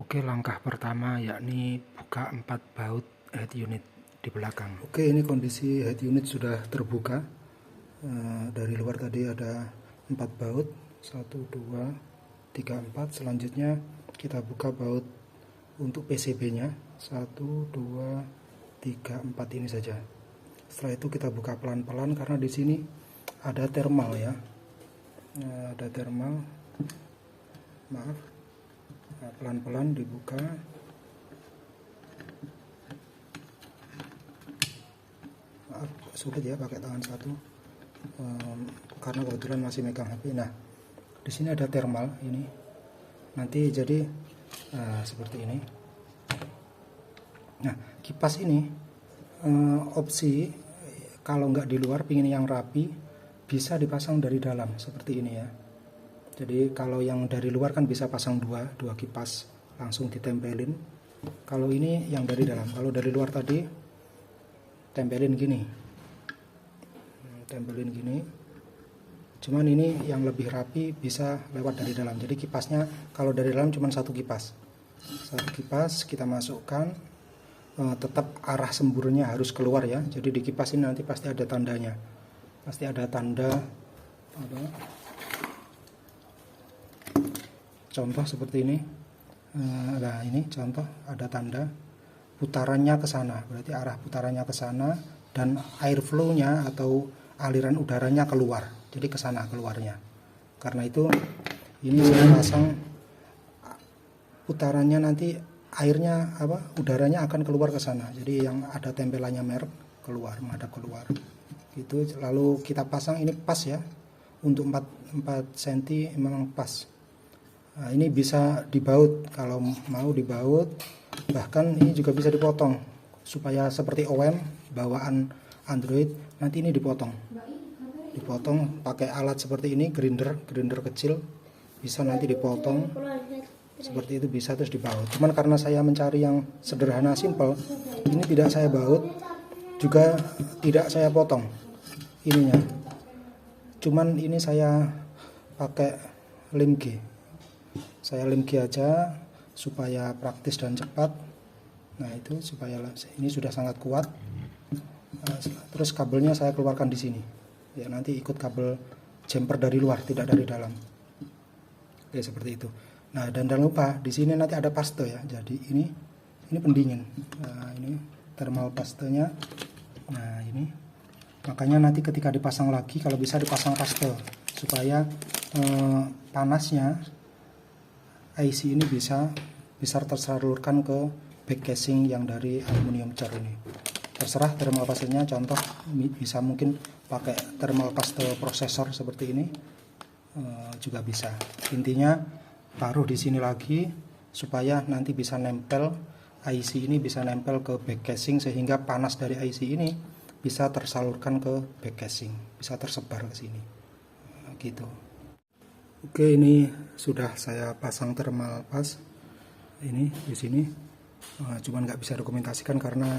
Oke, langkah pertama yakni buka 4 baut head unit di belakang. Oke, ini kondisi head unit sudah terbuka. Dari luar tadi ada 4 baut, 1, 2, 3, 4. Selanjutnya kita buka baut untuk PCB-nya, 1, 2, 3, 4 ini saja. Setelah itu kita buka pelan-pelan karena di sini ada thermal ya. Ada thermal. Maaf. Nah, pelan-pelan dibuka. Maaf, sulit ya pakai tangan satu. Karena kebetulan masih megang HP. Nah, di sini ada thermal ini. Nanti jadi seperti ini. Nah, kipas ini opsi kalau nggak di luar, pingin yang rapi, bisa dipasang dari dalam seperti ini ya. Jadi kalau yang dari luar kan bisa pasang dua kipas langsung ditempelin. Kalau ini yang dari dalam. Kalau dari luar tadi tempelin gini. Tempelin gini. Cuman ini yang lebih rapi bisa lewat dari dalam. Jadi kipasnya kalau dari dalam cuma satu kipas. Satu kipas kita masukkan, tetap arah semburnya harus keluar ya. Jadi di kipas ini nanti pasti ada tandanya. Pasti ada tanda apa? Contoh seperti ini. Nah, ini contoh ada tanda putarannya ke sana. Berarti arah putarannya ke sana dan air flow-nya atau aliran udaranya keluar. Jadi ke sana keluarnya. Karena itu ini saya pasang putarannya, nanti airnya udaranya akan keluar ke sana. Jadi yang ada tempelannya merek keluar, menghadap keluar. Itu lalu kita pasang ini pas ya. Untuk 4 cm memang pas. Nah, ini bisa dibaut kalau mau dibaut, bahkan ini juga bisa dipotong supaya seperti OM bawaan Android. Nanti ini dipotong pakai alat seperti ini, grinder kecil, bisa nanti dipotong seperti itu, bisa terus dibaut. Cuman karena saya mencari yang sederhana simple, ini tidak saya baut, juga tidak saya potong ininya. Cuman ini saya pakai lem G. Saya lem G aja supaya praktis dan cepat. Nah, itu supaya ini sudah sangat kuat. Nah, terus kabelnya saya keluarkan di sini. Ya, nanti ikut kabel jumper dari luar, tidak dari dalam. Oke, seperti itu. Nah, dan jangan lupa di sini nanti ada paste ya. Jadi ini pendingin. Nah, ini thermal pastenya. Nah, ini. Makanya nanti ketika dipasang lagi kalau bisa dipasang paste supaya panasnya IC ini bisa tersalurkan ke back casing yang dari aluminium core ini. Terserah thermal pastenya, contoh bisa mungkin pakai thermal paste prosesor seperti ini juga bisa. Intinya taruh di sini lagi supaya nanti bisa nempel, IC ini bisa nempel ke back casing sehingga panas dari IC ini bisa tersalurkan ke back casing, bisa tersebar ke sini. Gitu. Oke, ini sudah saya pasang thermal pas ini di sini. Cuman nggak bisa dokumentasikan karena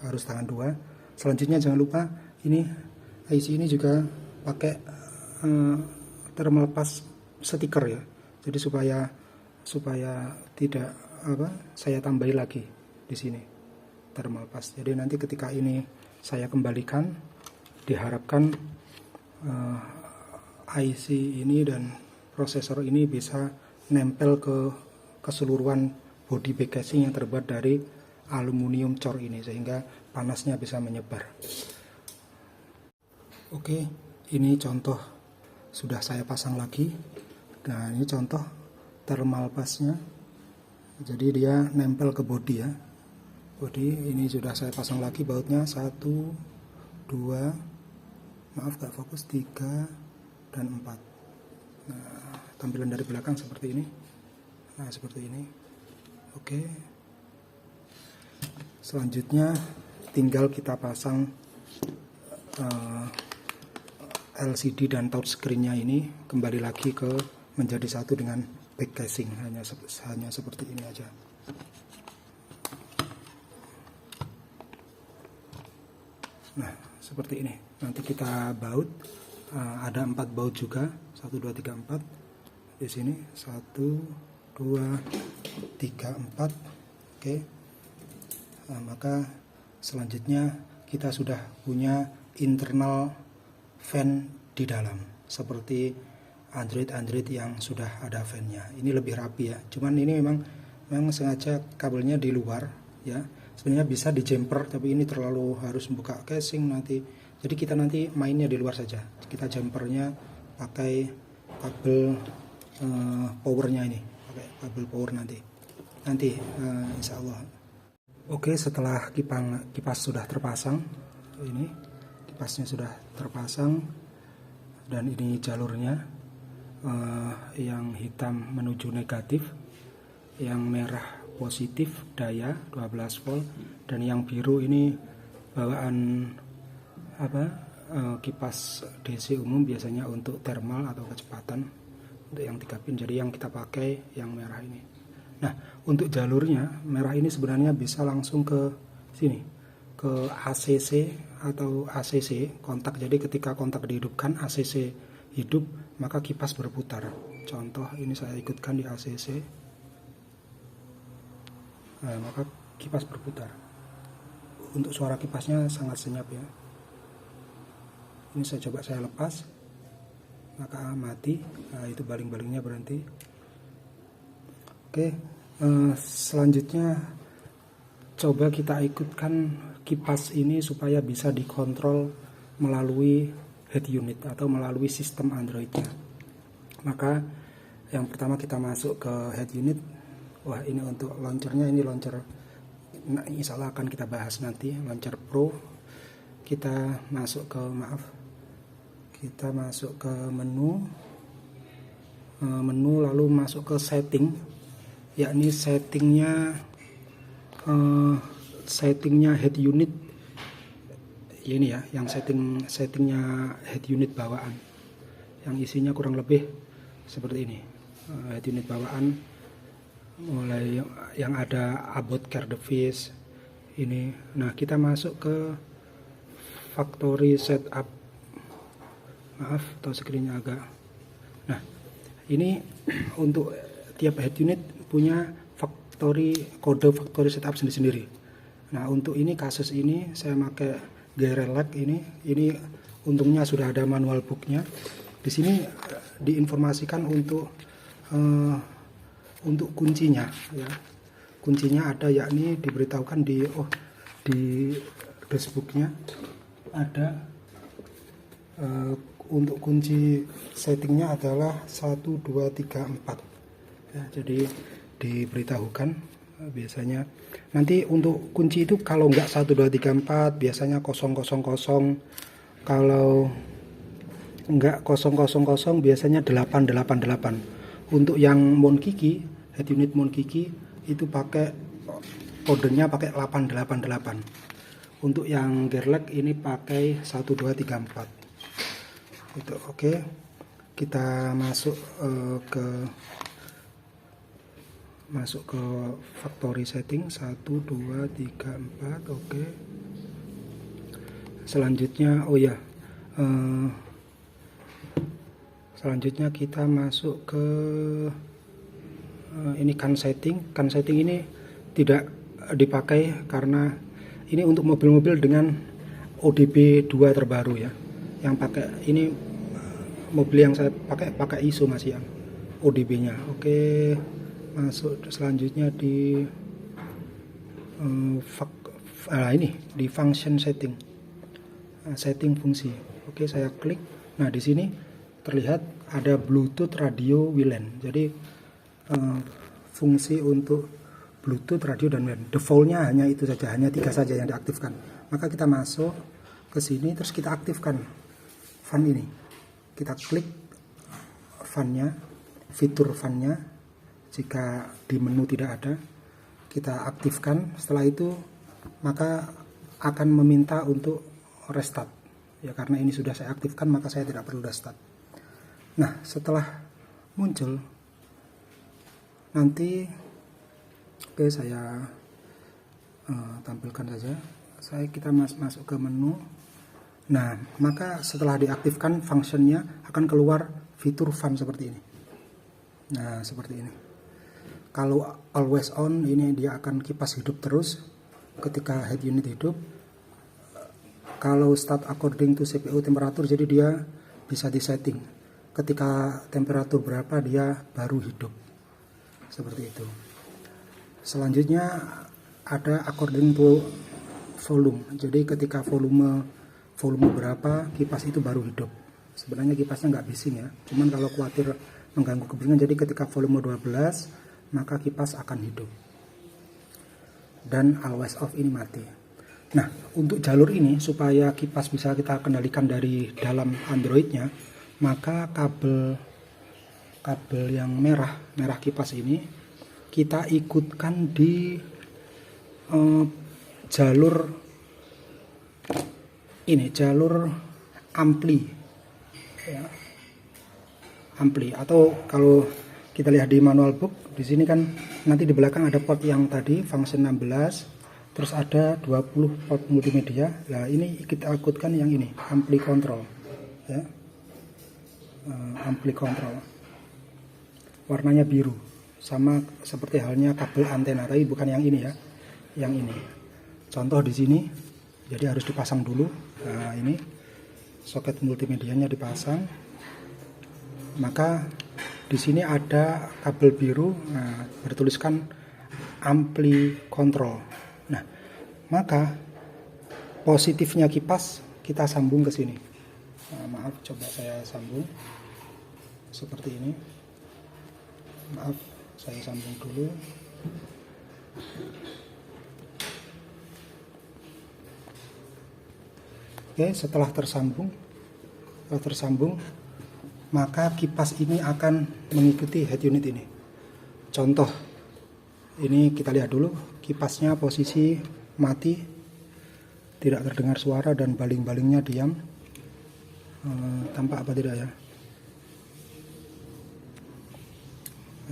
harus tangan dua. Selanjutnya jangan lupa ini IC ini juga pakai thermal pas stiker ya. Jadi supaya tidak saya tambahi lagi di sini thermal pas. Jadi nanti ketika ini saya kembalikan, diharapkan IC ini dan prosesor ini bisa nempel ke keseluruhan body back casing yang terbuat dari aluminium core ini sehingga panasnya bisa menyebar. Oke, ini contoh sudah saya pasang lagi. Nah, ini contoh thermal pasnya. Jadi dia nempel ke body ya. Body ini sudah saya pasang lagi bautnya 1, 2, maaf gak fokus, 3 dan 4. Nah, tampilan dari belakang seperti ini. Nah, seperti ini. Oke. Selanjutnya tinggal kita pasang LCD dan touchscreen-nya ini kembali lagi ke menjadi satu dengan back casing, hanya seperti ini aja. Nah, seperti ini. Nanti kita baut. Ada 4 baut juga. 1, 2, 3, 4. Di sini 1, 2, 4, oke. Nah, maka selanjutnya kita sudah punya internal fan di dalam seperti Android yang sudah ada fan-nya. Ini lebih rapi ya, cuman ini memang sengaja kabelnya di luar ya. Sebenarnya bisa di jumper, tapi ini terlalu harus buka casing nanti. Jadi kita nanti mainnya di luar saja. Kita jumpernya pakai kabel powernya ini, pakai kabel power nanti insya Allah. Oke, setelah kipas sudah terpasang, ini kipasnya sudah terpasang dan ini jalurnya, yang hitam menuju negatif, yang merah positif daya 12 volt, dan yang biru ini bawaan kipas DC umum biasanya untuk thermal atau kecepatan untuk yang 3 pin. Jadi yang kita pakai yang merah ini. Nah, untuk jalurnya merah ini sebenarnya bisa langsung ke sini, ke ACC atau ACC kontak. Jadi ketika kontak dihidupkan, ACC hidup, maka kipas berputar. Contoh ini saya ikutkan di ACC. Nah, maka kipas berputar. Untuk suara kipasnya sangat senyap ya. Ini saya coba saya lepas, maka mati. Nah, itu baling-balingnya berhenti. Oke, selanjutnya coba kita ikutkan kipas ini supaya bisa dikontrol melalui head unit atau melalui sistem Androidnya. Maka yang pertama kita masuk ke head unit. Wah, ini untuk launchernya, ini launcher, nah, insya Allah akan kita bahas nanti, launcher Pro. Kita masuk ke menu, lalu masuk ke setting, yakni settingnya head unit ini ya, yang settingnya head unit bawaan, yang isinya kurang lebih seperti ini. Head unit bawaan mulai yang ada about care device ini. Nah, kita masuk ke factory setup. Maaf, atau screennya agak. Nah, ini untuk tiap head unit punya kode factory setup sendiri-sendiri. Nah, untuk ini kasus ini saya pakai Gerelac ini untungnya sudah ada manual booknya. Di sini diinformasikan untuk kuncinya ya. Kuncinya ada, yakni diberitahukan di dashboardnya ada, untuk kunci settingnya adalah 1 2 3 4 ya, jadi diberitahukan biasanya. Nanti untuk kunci itu kalau enggak 1 2 3 4 biasanya 000, kalau enggak 000 biasanya 888. Untuk yang Monkiki, head unit Monkiki itu pakai kodenya pakai 888. Untuk yang Gerelac ini pakai 1 2 3 4 itu. Oke, kita masuk ke factory setting 1 2 3 4. Oke, selanjutnya selanjutnya kita masuk ke ini kan setting ini tidak dipakai karena ini untuk mobil-mobil dengan ODB 2 terbaru ya. Yang pakai ini mobil yang saya pakai ISO masih yang ODB-nya. Oke, masuk selanjutnya di di function setting, setting fungsi. Oke, saya klik. Nah, di sini terlihat ada Bluetooth radio WLAN. Jadi fungsi untuk Bluetooth radio dan WLAN defaultnya hanya itu saja, hanya 3 saja yang diaktifkan. Maka kita masuk ke sini terus kita aktifkan fan ini. Kita klik fan-nya, fitur fan-nya. Jika di menu tidak ada, kita aktifkan. Setelah itu maka akan meminta untuk restart ya, karena ini sudah saya aktifkan maka saya tidak perlu restart. Nah, setelah muncul nanti saya tampilkan saja. Kita masuk ke menu. Nah, maka setelah diaktifkan fungsinya akan keluar fitur fan seperti ini. Nah, seperti ini. Kalau always on, ini dia akan kipas hidup terus ketika head unit hidup. Kalau start according to CPU temperatur, jadi dia bisa disetting ketika temperatur berapa dia baru hidup, seperti itu. Selanjutnya ada according to volume, jadi ketika volume berapa kipas itu baru hidup. Sebenarnya kipasnya nggak bising ya, cuman kalau khawatir mengganggu kebisingan, jadi ketika volume 12 maka kipas akan hidup. Dan always off ini mati. Nah, untuk jalur ini supaya kipas bisa kita kendalikan dari dalam Androidnya, maka kabel yang merah kipas ini kita ikutkan di jalur ini, jalur ampli ya. Ampli, atau kalau kita lihat di manual book, di sini kan nanti di belakang ada port yang tadi function 16, terus ada 20 port multimedia. Nah, ini kita ikutkan yang ini, ampli control ya. Ampli control. Warnanya biru, sama seperti halnya kabel antena, tapi bukan yang ini ya. Yang ini. Contoh di sini, jadi harus dipasang dulu. Nah, ini soket multimedianya dipasang. Maka di sini ada kabel biru, nah, bertuliskan ampli control. Nah, maka positifnya kipas kita sambung ke sini. Nah, maaf, coba saya sambung seperti ini. Maaf, saya sambung dulu. Oke, setelah tersambung, maka kipas ini akan mengikuti head unit ini. Contoh, ini kita lihat dulu, kipasnya posisi mati, tidak terdengar suara dan baling-balingnya diam. Tampak apa tidak ya?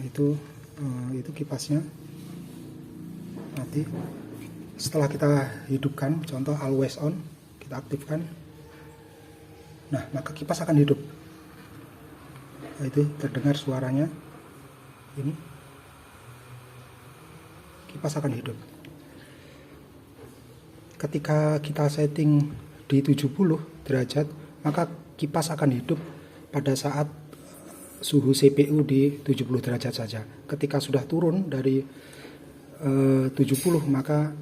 Itu kipasnya mati. Setelah kita hidupkan, contoh always on, kita aktifkan. Nah, maka kipas akan hidup. Itu terdengar suaranya. Ini kipas akan hidup. Ketika kita setting di 70 derajat, maka kipas akan hidup pada saat suhu CPU di 70 derajat saja. Ketika sudah turun dari 70, maka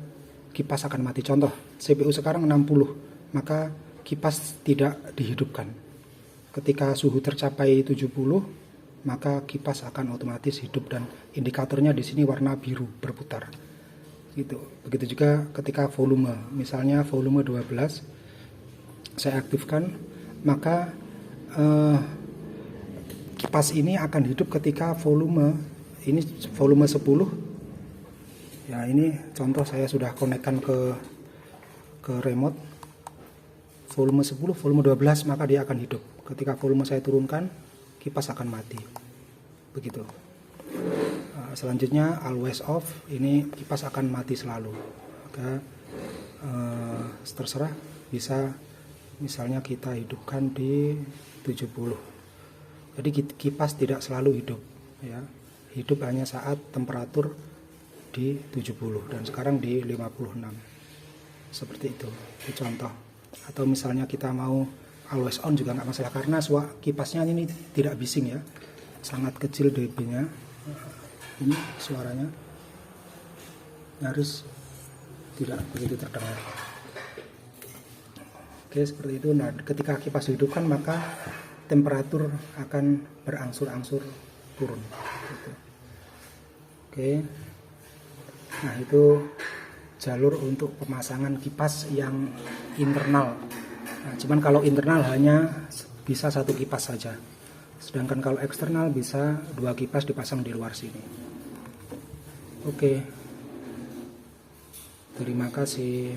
kipas akan mati. Contoh, CPU sekarang 60, maka kipas tidak dihidupkan. Ketika suhu tercapai 70, maka kipas akan otomatis hidup dan indikatornya di sini warna biru berputar. Gitu. Begitu juga ketika volume, misalnya volume 12, saya aktifkan, maka kipas ini akan hidup ketika volume 10. Ya, ini contoh saya sudah konekkan ke remote. Volume 10, volume 12, maka dia akan hidup. Ketika volume saya turunkan, kipas akan mati. Begitu. Selanjutnya always off, ini kipas akan mati selalu. Maka terserah, bisa misalnya kita hidupkan di 70. Jadi kipas tidak selalu hidup ya. Hidup hanya saat temperatur di 70 dan sekarang di 56. Seperti itu. Itu contoh. Atau misalnya kita mau always on juga nggak masalah, karena kipasnya ini tidak bising ya, sangat kecil dB-nya. Ini suaranya nyaris tidak begitu terdengar. Oke, seperti itu. Nah, ketika kipas dihidupkan, maka temperatur akan berangsur-angsur turun. Gitu. Oke, nah itu jalur untuk pemasangan kipas yang internal. Nah, cuman kalau internal hanya bisa satu kipas saja, sedangkan kalau eksternal bisa 2 kipas dipasang di luar sini. Oke, terima kasih.